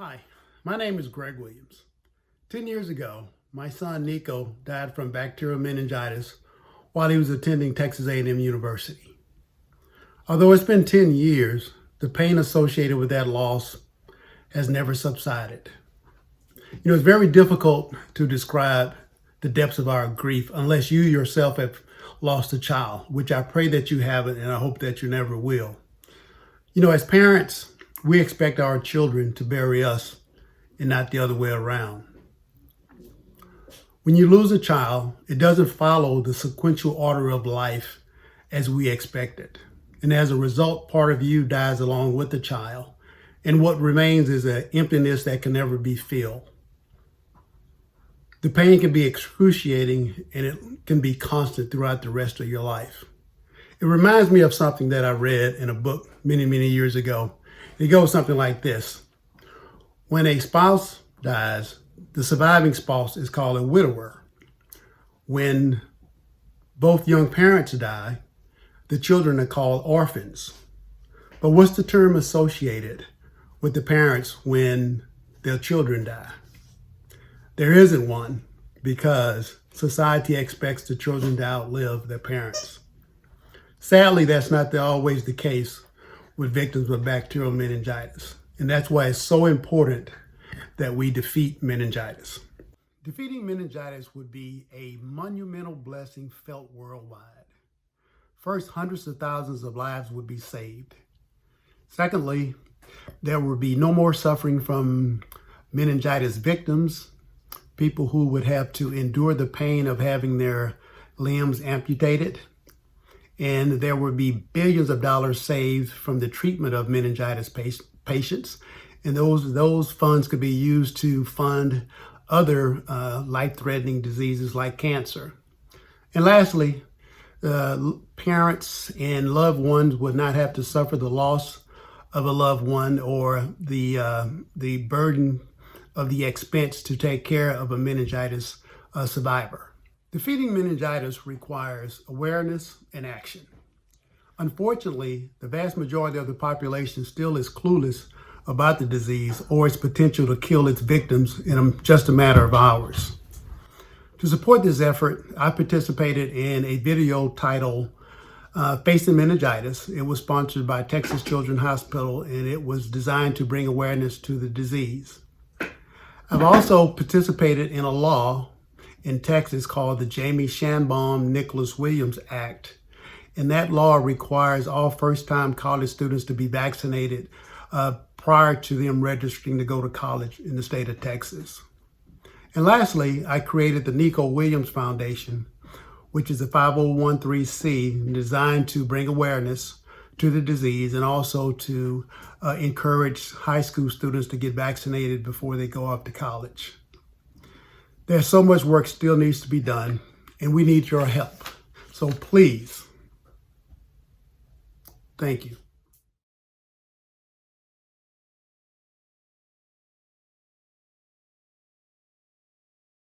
Hi, my name is Greg Williams. 10 years ago, my son Nico died from bacterial meningitis while he was attending Texas A&M University. Although it's been 10 years, the pain associated with that loss has never subsided. It's very difficult to describe the depths of our grief unless you yourself have lost a child, which I pray that you haven't, and I hope that you never will. As parents, we expect our children to bury us and not the other way around. When you lose a child, it doesn't follow the sequential order of life as we expected. And as a result, part of you dies along with the child. And what remains is an emptiness that can never be filled. The pain can be excruciating and it can be constant throughout the rest of your life. It reminds me of something that I read in a book many, many years ago. It goes something like this. When a spouse dies, the surviving spouse is called a widower. When both young parents die, the children are called orphans. But what's the term associated with the parents when their children die? There isn't one because society expects the children to outlive their parents. Sadly, that's not always the case with victims of bacterial meningitis. And that's why it's so important that we defeat meningitis. Defeating meningitis would be a monumental blessing felt worldwide. First, hundreds of thousands of lives would be saved. Secondly, there would be no more suffering from meningitis victims, people who would have to endure the pain of having their limbs amputated. And there would be billions of dollars saved from the treatment of meningitis patients. And those funds could be used to fund other life-threatening diseases like cancer. And lastly, parents and loved ones would not have to suffer the loss of a loved one or the burden of the expense to take care of a meningitis survivor. Defeating meningitis requires awareness and action. Unfortunately, the vast majority of the population still is clueless about the disease or its potential to kill its victims in just a matter of hours. To support this effort, I participated in a video titled Facing Meningitis. It was sponsored by Texas Children's Hospital, and it was designed to bring awareness to the disease. I've also participated in a law in Texas called the Jamie Shanbaum-Nicholas Williams Act. And that law requires all first-time college students to be vaccinated prior to them registering to go to college in the state of Texas. And lastly, I created the Nico Williams Foundation, which is a 501(c) designed to bring awareness to the disease and also to encourage high school students to get vaccinated before they go off to college. There's so much work still needs to be done, and we need your help. So please, thank you.